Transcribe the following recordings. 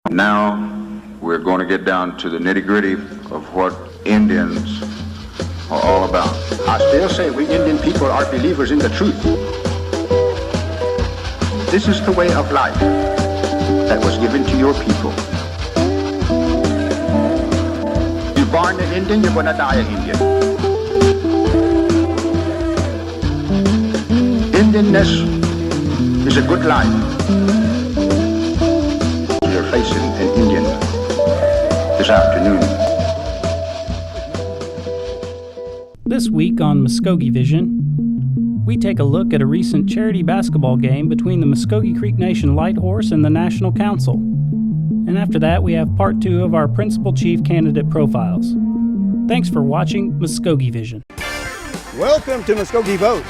Now we're going to get down to the nitty-gritty of what Indians are all about. I still say we Indian people are believers in the truth. This is the way of life that was given to your people. You're born an Indian, you're going to die an Indian. Indianness is a good life. You're facing an Indian this afternoon. This week on Muskogee Vision, we take a look at a recent charity basketball game between the Muskogee Creek Nation Light Horse and the National Council. And after that, we have part 2 of our Principal Chief candidate profiles. Thanks for watching Muskogee Vision. Welcome to Muskogee Vote.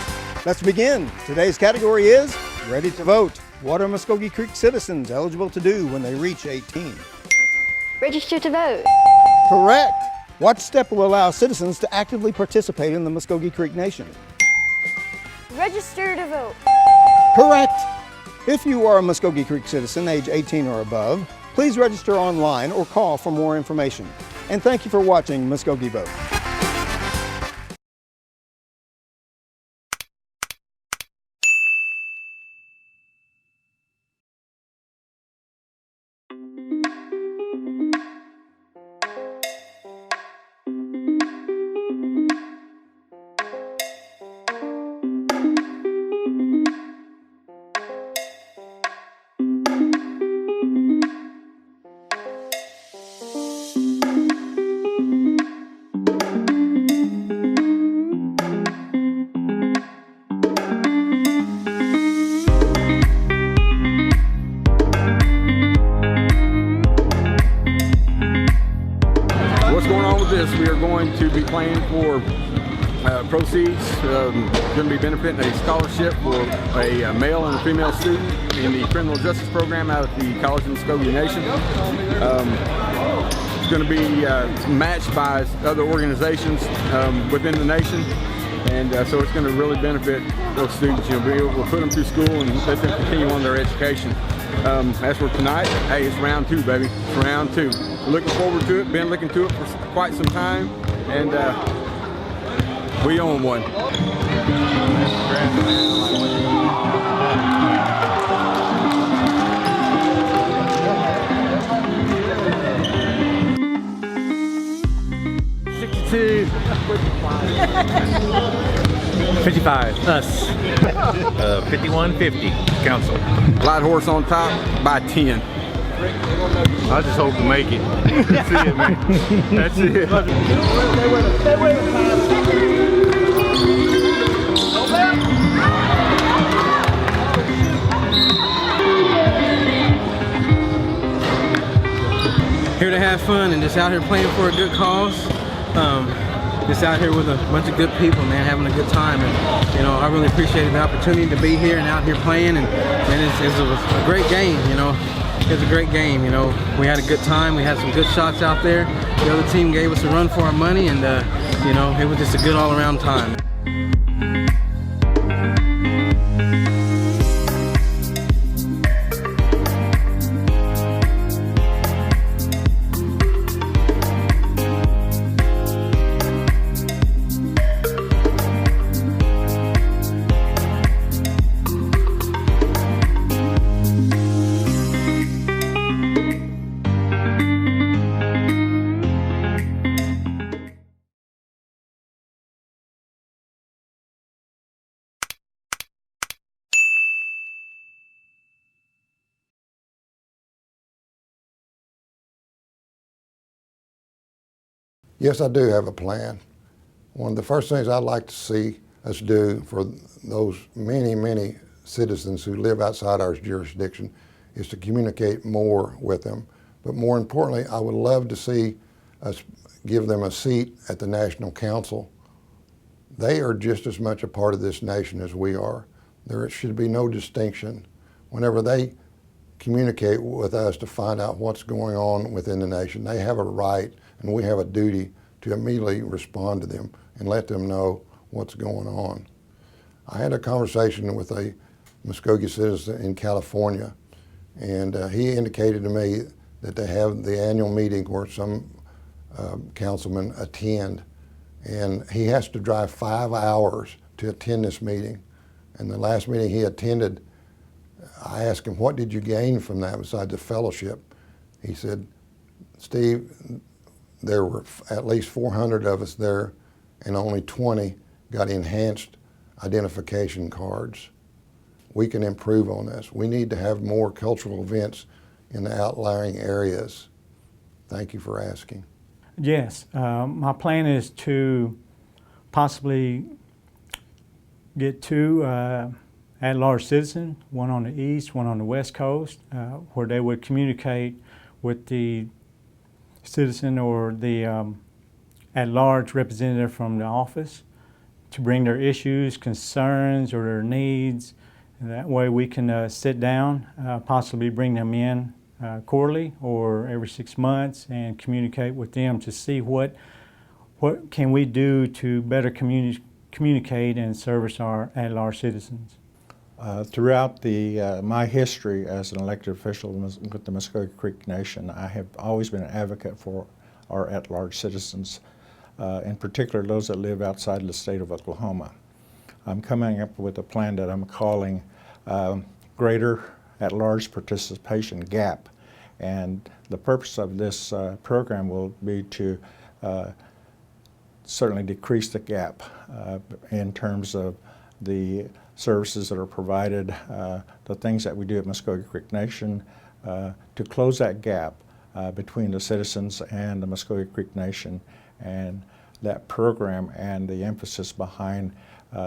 Let's begin. Today's category is Ready to Vote. What are Muskogee Creek citizens eligible to do when they reach 18? Register to vote. Correct. What step will allow citizens to actively participate in the Muskogee Creek Nation? Register to vote. Correct. If you are a Muskogee Creek citizen, age 18 or above, please register online or call for more information. And thank you for watching Muskogee Vote. We are going to be playing for proceeds, going to be benefiting a scholarship for a male and a female student in the criminal justice program out at the College of Muskogee Nation. It's going to be matched by other organizations within the nation, and so it's going to really benefit those students. Be able to put them through school and let them continue on their education. As for tonight, hey, it's round 2, baby. It's round 2. Looking forward to it. Been looking to it for quite some time, and we own one. $62. $55. Us. $51.50. Council. Light Horse on top by 10. I just hope to make it. That's it, man. That's it. Here to have fun and just out here playing for a good cause. Just out here with a bunch of good people, man, having a good time. And you know, I really appreciated the opportunity to be here and out here playing. And it's a great game, you know. It was a great game, you know. We had a good time. We had some good shots out there. The other team gave us a run for our money, and you know, it was just a good all-around time. Yes, I do have a plan. One of the first things I'd like to see us do for those many citizens who live outside our jurisdiction is to communicate more with them. But more importantly, I would love to see us give them a seat at the National Council. They are just as much a part of this nation as we are. There should be no distinction. Whenever they communicate with us to find out what's going on within the nation, they have a right and we have a duty to immediately respond to them and let them know what's going on. I had a conversation with a Muskogee citizen in California, and he indicated to me that they have the annual meeting where some councilmen attend, and he has to drive 5 hours to attend this meeting. And the last meeting he attended, I asked him, what did you gain from that besides the fellowship? He said, Steve, there were at least 400 of us there, and only 20 got enhanced identification cards. We can improve on this. We need to have more cultural events in the outlying areas. Thank you for asking. Yes, my plan is to possibly get two at-large citizens, one on the east, one on the west coast, where they would communicate with the citizen or the at-large representative from the office to bring their issues, concerns, or their needs. And that way we can sit down, possibly bring them in quarterly or every 6 months and communicate with them to see what can we do to better communicate and service our at-large citizens. Throughout my history as an elected official with the Muskogee Creek Nation, I have always been an advocate for our at-large citizens, in particular those that live outside of the state of Oklahoma. I'm coming up with a plan that I'm calling Greater At-Large Participation Gap. And the purpose of this program will be to certainly decrease the gap in terms of the services that are provided, the things that we do at Muskogee Creek Nation, to close that gap between the citizens and the Muskogee Creek Nation. And that program and the emphasis behind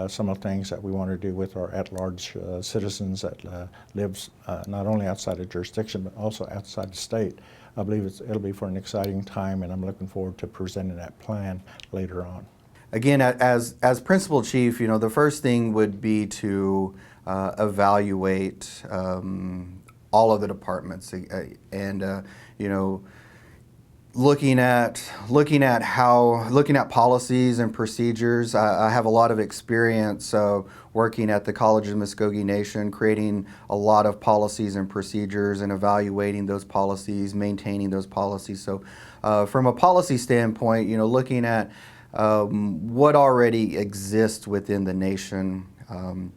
some of the things that we want to do with our at-large citizens that lives not only outside of jurisdiction but also outside the state. I believe it'll be for an exciting time, and I'm looking forward to presenting that plan later on. Again, as principal chief, the first thing would be to evaluate all of the departments, and looking at policies and procedures. I have a lot of experience working at the College of Muskogee Nation, creating a lot of policies and procedures and evaluating those policies, maintaining those policies. So from a policy standpoint, looking at what already exists within the nation, and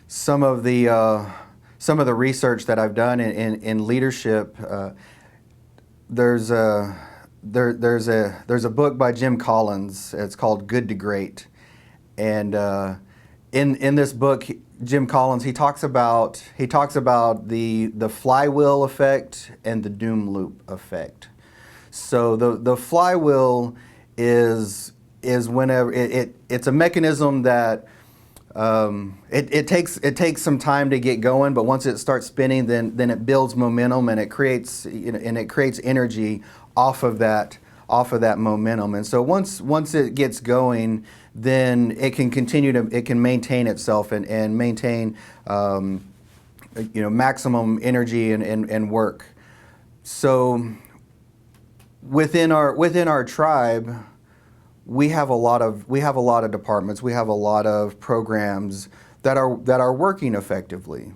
some of the research that I've done in leadership. There's a book by Jim Collins. It's called Good to Great, and in this book, Jim Collins he talks about the flywheel effect and the doom loop effect. So the flywheel is whenever it's a mechanism that it takes some time to get going, but once it starts spinning, then it builds momentum, and it creates energy off of that momentum. And so once it gets going, then it can maintain itself and maintain maximum energy and work. So within our tribe, we have a lot of departments, we have a lot of programs that are working effectively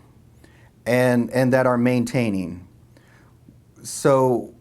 and that are maintaining. So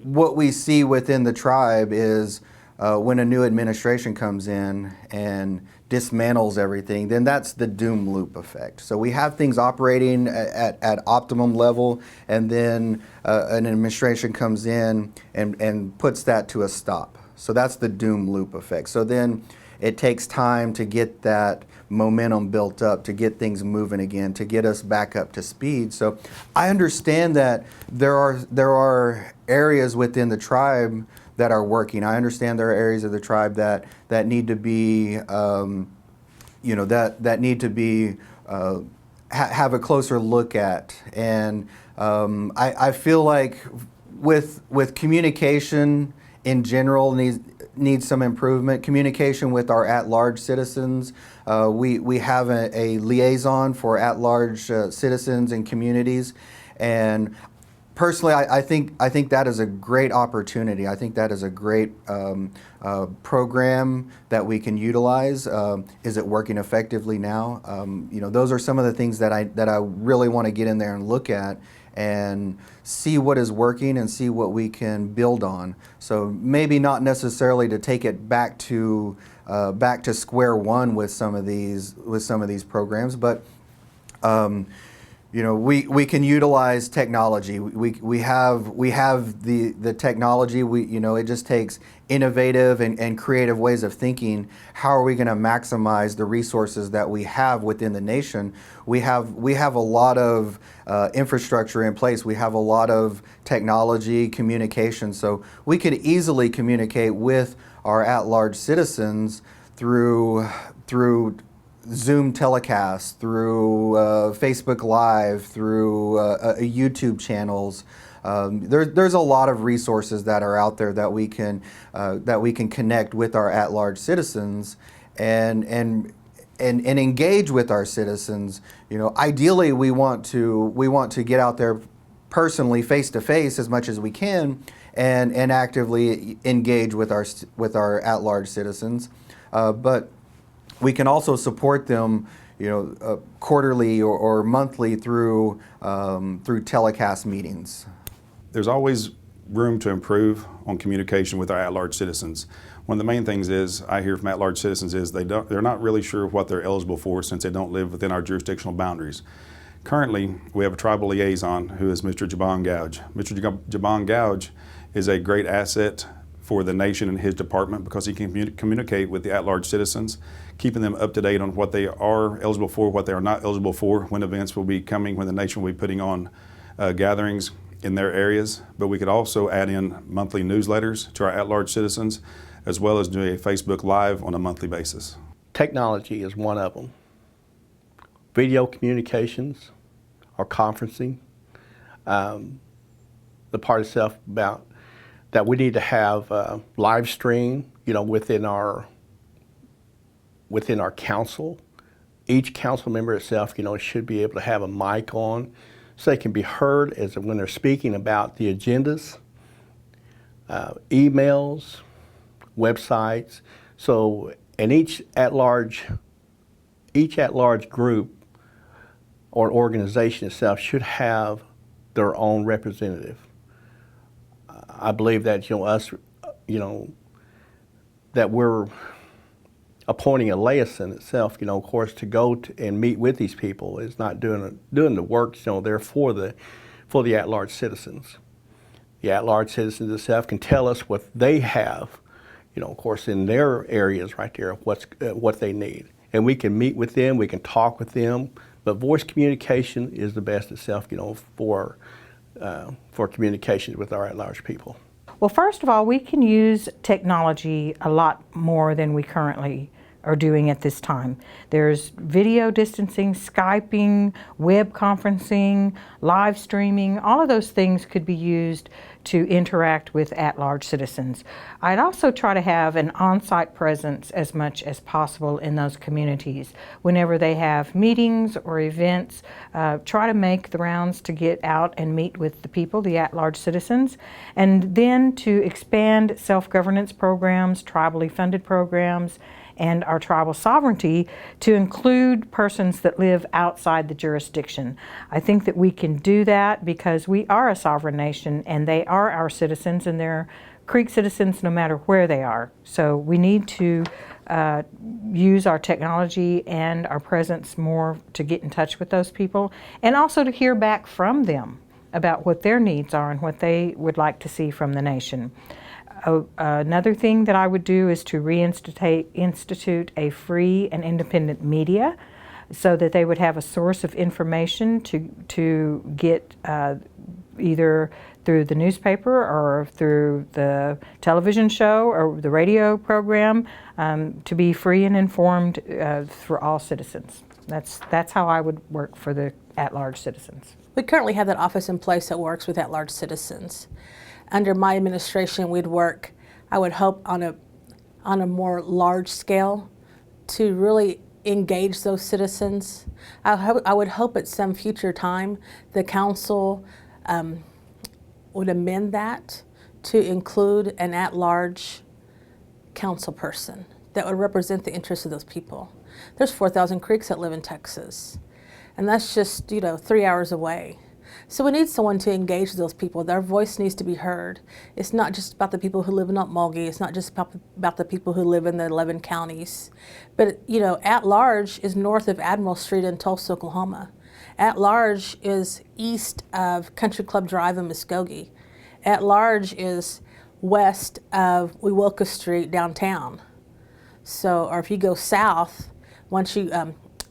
what we see within the tribe is when a new administration comes in and dismantles everything, then that's the doom loop effect. So we have things operating at optimum level, and then an administration comes in and puts that to a stop. So that's the doom loop effect. So then it takes time to get that momentum built up, to get things moving again, to get us back up to speed. So I understand that there are areas within the tribe that are working. I understand there are areas of the tribe that need to be, that need to be have a closer look at. And I feel like with communication in general needs some improvement. Communication with our at-large citizens. We have a liaison for at-large citizens and communities, and personally, I think that is a great opportunity. I think that is a great program that we can utilize. Is it working effectively now? Those are some of the things that I really want to get in there and look at and see what is working and see what we can build on. So maybe not necessarily to take it back to square one with some of these programs, but you know, we can utilize technology. We have the technology. You know, it just takes innovative and creative ways of thinking. How are we going to maximize the resources that we have within the nation? We have a lot of infrastructure in place. We have a lot of technology, communication. So we could easily communicate with our at-large citizens through Zoom telecasts, through Facebook Live, through YouTube channels. There's a lot of resources that are out there that we can connect with our at-large citizens and engage with our citizens. You know, ideally we want to get out there personally, face to face, as much as we can, and actively engage with our at-large citizens, but we can also support them, you know, quarterly or monthly through telecast meetings. There's always room to improve on communication with our at-large citizens. One of the main things I hear from at-large citizens is they're not really sure what they're eligible for since they don't live within our jurisdictional boundaries. Currently, we have a tribal liaison who is Mr. Jabon Gouge. Mr. Jabon Gouge is a great asset for the nation and his department because he can communicate with the at-large citizens, keeping them up to date on what they are eligible for, what they are not eligible for, when events will be coming, when the nation will be putting on gatherings in their areas. But we could also add in monthly newsletters to our at-large citizens, as well as doing a Facebook Live on a monthly basis. Technology is one of them. Video communications or conferencing. The part itself about that we need to have live stream, you know, within our council. Each council member itself, you know, should be able to have a mic on so they can be heard as when they're speaking about the agendas, emails, websites. So, and each at-large group or organization itself should have their own representative. I believe that, you know, us, you know, that we're appointing a liaison itself, you know, of course, to go and meet with these people is not doing the work, you know, they're for the at-large citizens. The at-large citizens itself can tell us what they have, you know, of course, in their areas right there, what they need. And we can meet with them, we can talk with them, but voice communication is the best itself, you know, for communications with our at-large people. Well, first of all, we can use technology a lot more than we currently are doing at this time. There's video distancing, Skyping, web conferencing, live streaming. All of those things could be used to interact with at-large citizens. I'd also try to have an on-site presence as much as possible in those communities. Whenever they have meetings or events, try to make the rounds to get out and meet with the people, the at-large citizens, and then to expand self-governance programs, tribally funded programs, and our tribal sovereignty to include persons that live outside the jurisdiction. I think that we can do that because we are a sovereign nation and they are our citizens and they're Creek citizens no matter where they are. So we need to use our technology and our presence more to get in touch with those people and also to hear back from them about what their needs are and what they would like to see from the nation. Another thing that I would do is to institute a free and independent media so that they would have a source of information to get either through the newspaper or through the television show or the radio program to be free and informed for all citizens. That's how I would work for the at-large citizens. We currently have that office in place that works with at-large citizens. Under my administration, I would hope on a more large scale to really engage those citizens. I would hope at some future time the council would amend that to include an at-large council person that would represent the interests of those people. There's 4,000 Creeks that live in Texas, and that's just, 3 hours away. So we need someone to engage with those people. Their voice needs to be heard. It's not just about the people who live in Okmulgee. It's not just about the people who live in the 11 counties. But, you know, At Large is north of Admiral Street in Tulsa, Oklahoma. At Large is east of Country Club Drive in Muskogee. At Large is west of Wewoka Street downtown. So, or if you go south, once you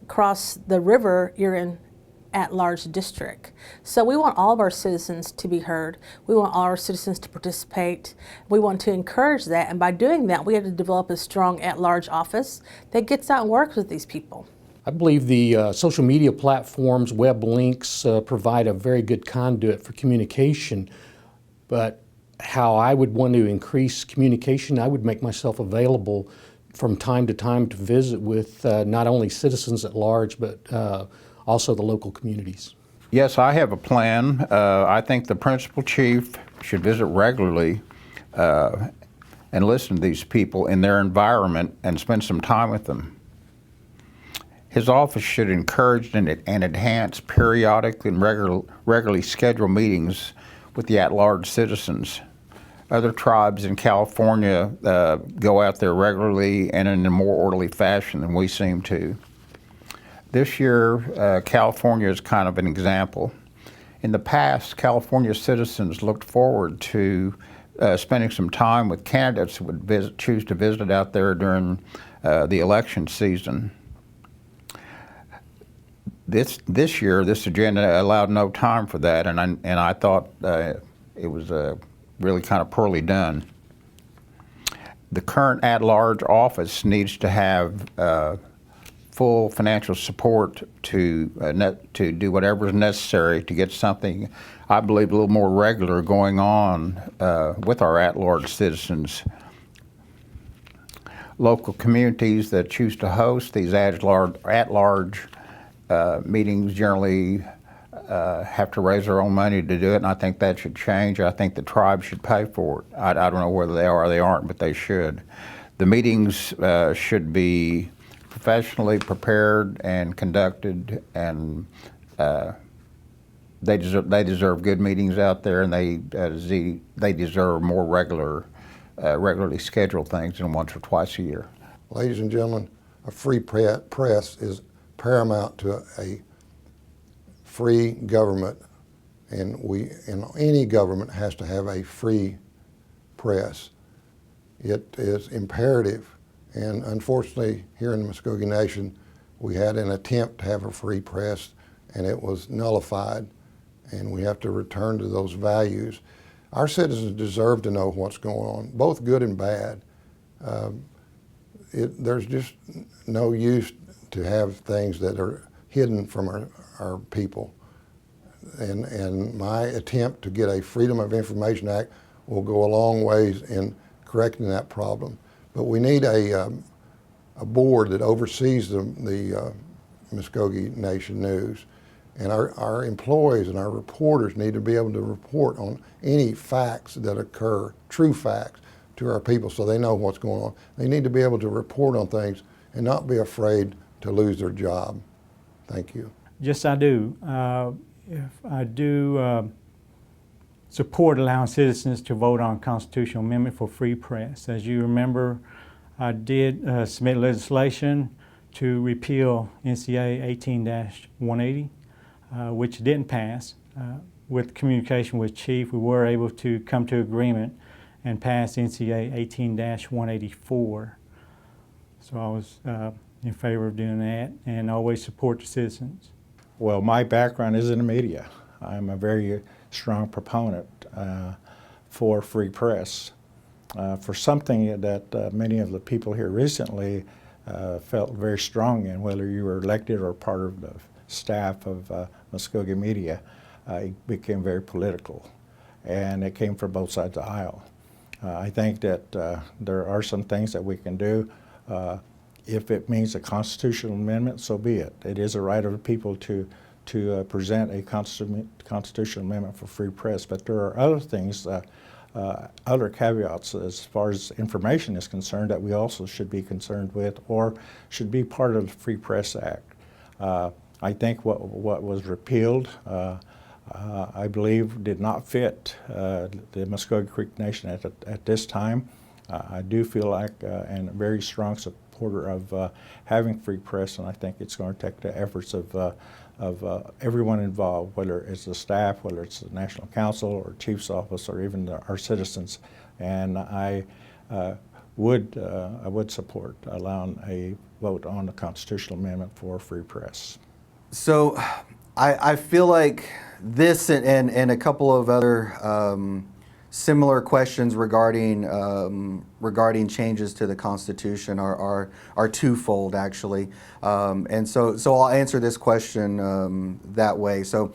cross the river, you're in At-Large district. So we want all of our citizens to be heard. We want all our citizens to participate. We want to encourage that, and by doing that, we have to develop a strong At-Large office that gets out and works with these people. I believe the social media platforms, web links, provide a very good conduit for communication, but how I would want to increase communication, I would make myself available from time to time to visit with not only citizens at large, but also the local communities. Yes, I have a plan. I think the principal chief should visit regularly and listen to these people in their environment and spend some time with them. His office should encourage and enhance periodic and regularly scheduled meetings with the at-large citizens. Other tribes in California go out there regularly and in a more orderly fashion than we seem to. This year, California is kind of an example. In the past, California citizens looked forward to spending some time with candidates who would choose to visit out there during the election season. This year, this agenda allowed no time for that, and I thought it was really kind of poorly done. The current at-large office needs to have full financial support to do whatever is necessary to get something, I believe, a little more regular going on with our at-large citizens. Local communities that choose to host these at-large meetings generally have to raise their own money to do it, and I think that should change. I think the tribe should pay for it. I don't know whether they are or they aren't, but they should. The meetings should be professionally prepared and conducted, and they deserve good meetings out there, and they deserve more regularly scheduled things than once or twice a year. Ladies and gentlemen, a free press is paramount to a free government, and any government has to have a free press. It is imperative, and unfortunately here in the Muskogee Nation we had an attempt to have a free press and it was nullified, and we have to return to those values. Our citizens deserve to know what's going on, both good and bad. There's just no use to have things that are hidden from our people. And my attempt to get a Freedom of Information Act will go a long ways in correcting that problem. But we need a board that oversees the Muskogee Nation News. And our employees and our reporters need to be able to report on any facts that occur, true facts, to our people so they know what's going on. They need to be able to report on things and not be afraid to lose their job. Thank you. Yes, I do. I do support allowing citizens to vote on constitutional amendment for free press. As you remember, I did submit legislation to repeal NCA 18-180, which didn't pass. With communication with Chief, we were able to come to agreement and pass NCA 18-184. So I was in favor of doing that and always support the citizens. Well, my background is in the media. I'm a very strong proponent for free press, for something that many of the people here recently felt very strong in, whether you were elected or part of the staff of Muskogee Media. It became very political, and it came from both sides of the aisle. I think that there are some things that we can do. If it means a constitutional amendment, so be it. It is a right of the people to present a constitutional amendment for free press, but there are other things, other caveats as far as information is concerned that we also should be concerned with or should be part of the Free Press Act. I think what was repealed I believe did not fit the Muskogee Creek Nation at this time. I do feel like and a very strong supporter of having free press, and I think it's going to take the efforts of everyone involved, whether it's the staff, whether it's the National Council or Chief's Office, or even our citizens. And I would support allowing a vote on the constitutional amendment for free press. So I feel like this and a couple of other similar questions regarding changes to the Constitution are twofold, actually. And so I'll answer this question that way. So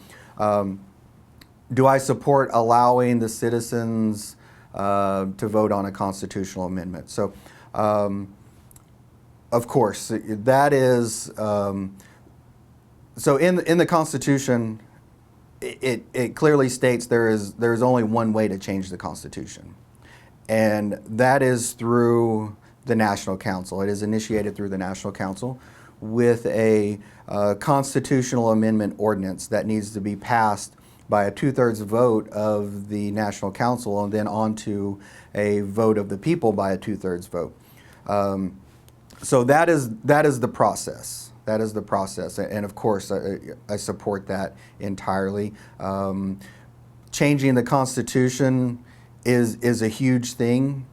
do I support allowing the citizens to vote on a constitutional amendment? So of course, that is, so in the Constitution, it clearly states there's only one way to change the Constitution, and that is through the National Council. It is initiated through the National Council with a constitutional amendment ordinance that needs to be passed by a 2/3 vote of the National Council, and then on to a vote of the people by a 2/3 vote. So that is the process. That is the process, and of course, I support that entirely. Changing the Constitution is a huge thing.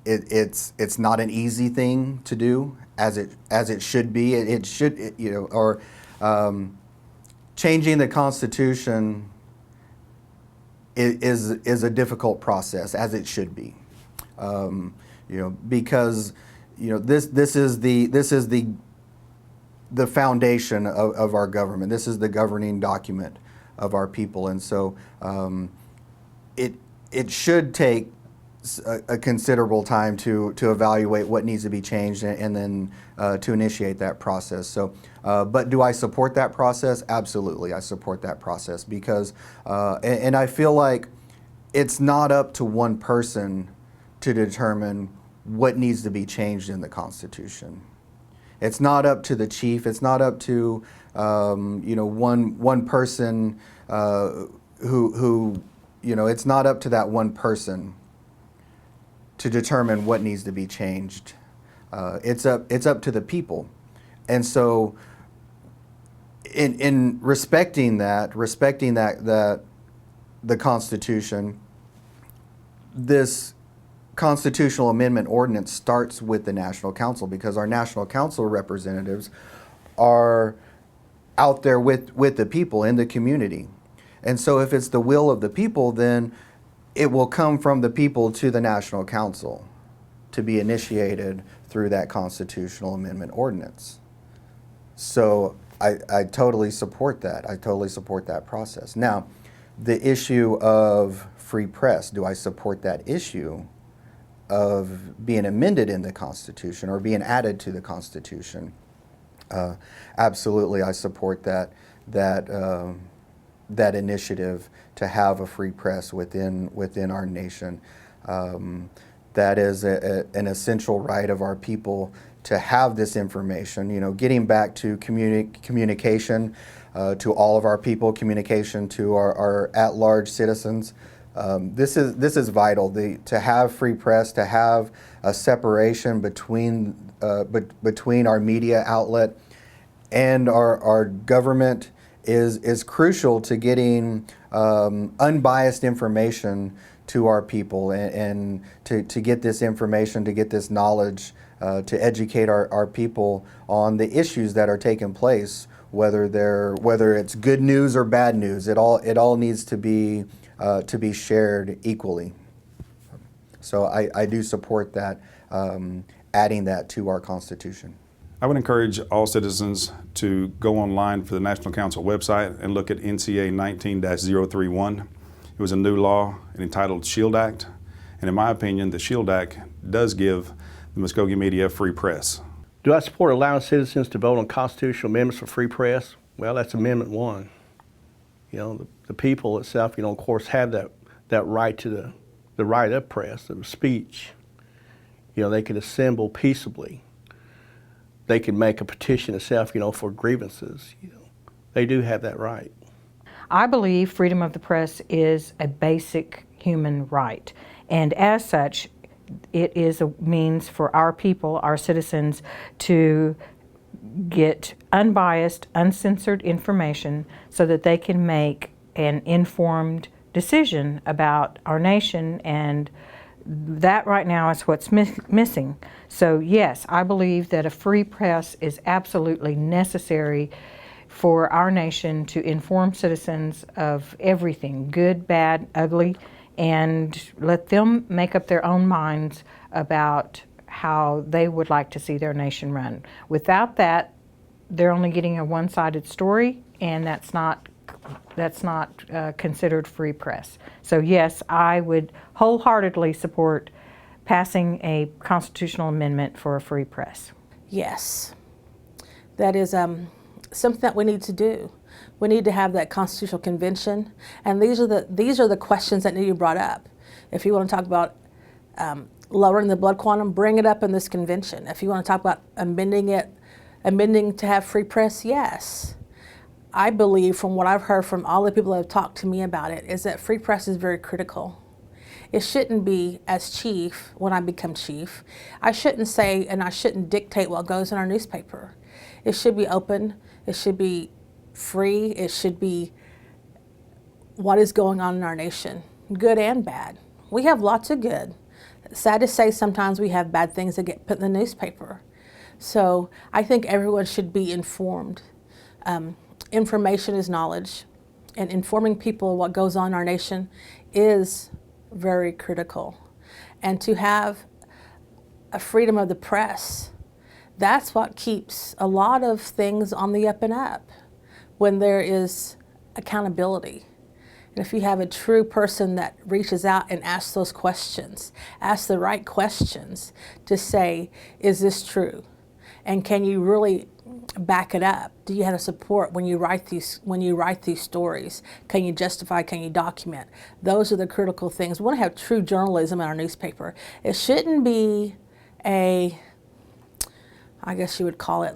It's not an easy thing to do, as it should be. It should, changing the Constitution is a difficult process, as it should be. Because this is the foundation of our government. This is the governing document of our people, and so it should take a considerable time to evaluate what needs to be changed and then to initiate that process. So, but do I support that process? Absolutely, I support that process because, and I feel like it's not up to one person to determine what needs to be changed in the Constitution. It's not up to the chief. It's not up to one person who it's not up to that one person to determine what needs to be changed. It's up to the people, and so in respecting that the Constitution, this constitutional amendment ordinance starts with the National Council, because our National Council representatives are out there with the people in the community. And so if it's the will of the people, then it will come from the people to the National Council to be initiated through that constitutional amendment ordinance. So I totally support that. I totally support that process. Now, the issue of free press, do I support that issue of being amended in the Constitution or being added to the Constitution? Absolutely, I support that initiative to have a free press within our nation. That is an essential right of our people to have this information. Getting back to communication to all of our people, communication to our at-large citizens. This is vital. To have free press, to have a separation between our media outlet and our government is crucial to getting unbiased information to our people and to get this information, to get this knowledge, to educate our people on the issues that are taking place, whether it's good news or bad news. It all needs to be shared equally. So I do support that, adding that to our Constitution. I would encourage all citizens to go online for the National Council website and look at NCA 19-031. It was a new law entitled SHIELD Act, and in my opinion, the SHIELD Act does give the Muskogee media free press. Do I support allowing citizens to vote on constitutional amendments for free press? Well, that's Amendment 1. The people itself, of course, have that right to the right of press, of speech. They can assemble peaceably. They can make a petition itself, for grievances. They do have that right. I believe freedom of the press is a basic human right, and as such, it is a means for our people, our citizens, to get unbiased, uncensored information so that they can make an informed decision about our nation, and that right now is what's missing. So yes, I believe that a free press is absolutely necessary for our nation to inform citizens of everything, good, bad, ugly, and let them make up their own minds about how they would like to see their nation run. Without that, they're only getting a one-sided story, and that's not considered free press. So yes, I would wholeheartedly support passing a constitutional amendment for a free press. Yes, that is something that we need to do. We need to have that constitutional convention, and these are the questions that need to be brought up. If you want to talk about lowering the blood quantum, bring it up in this convention. If you want to talk about amending to have free press, yes. I believe, from what I've heard from all the people that have talked to me about it, is that free press is very critical. It shouldn't be, as chief, when I become chief, I shouldn't say and I shouldn't dictate what goes in our newspaper. It should be open, it should be free, it should be what is going on in our nation, good and bad. We have lots of good. Sad to say, sometimes we have bad things that get put in the newspaper. So I think everyone should be informed. Information is knowledge, and informing people what goes on in our nation is very critical. And to have a freedom of the press, that's what keeps a lot of things on the up and up, when there is accountability. And if you have a true person that reaches out and asks those questions, asks the right questions to say, is this true? And can you really back it up? Do you have a support when you write these stories? Can you justify, can you document? Those are the critical things. We want to have true journalism in our newspaper. It shouldn't be I guess you would call it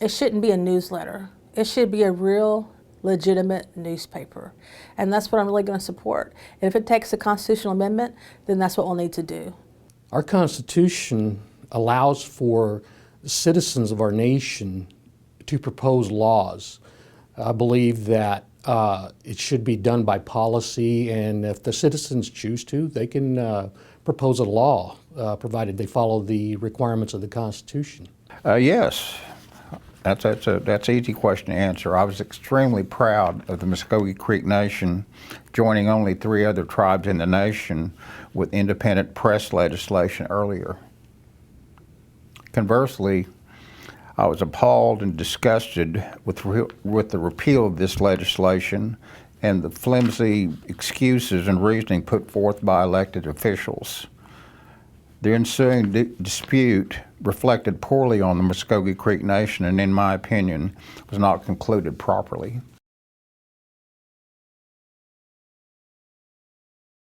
it shouldn't be a newsletter. It should be a real legitimate newspaper. And that's what I'm really going to support. And if it takes a constitutional amendment, then that's what we'll need to do. Our Constitution allows for citizens of our nation to propose laws. I believe that it should be done by policy, and if the citizens choose to, they can propose a law, provided they follow the requirements of the Constitution. Yes. That's an easy question to answer. I was extremely proud of the Muskogee Creek Nation joining only 3 other tribes in the nation with independent press legislation earlier. Conversely, I was appalled and disgusted with the repeal of this legislation and the flimsy excuses and reasoning put forth by elected officials. The ensuing dispute reflected poorly on the Muskogee Creek Nation and, in my opinion, was not concluded properly.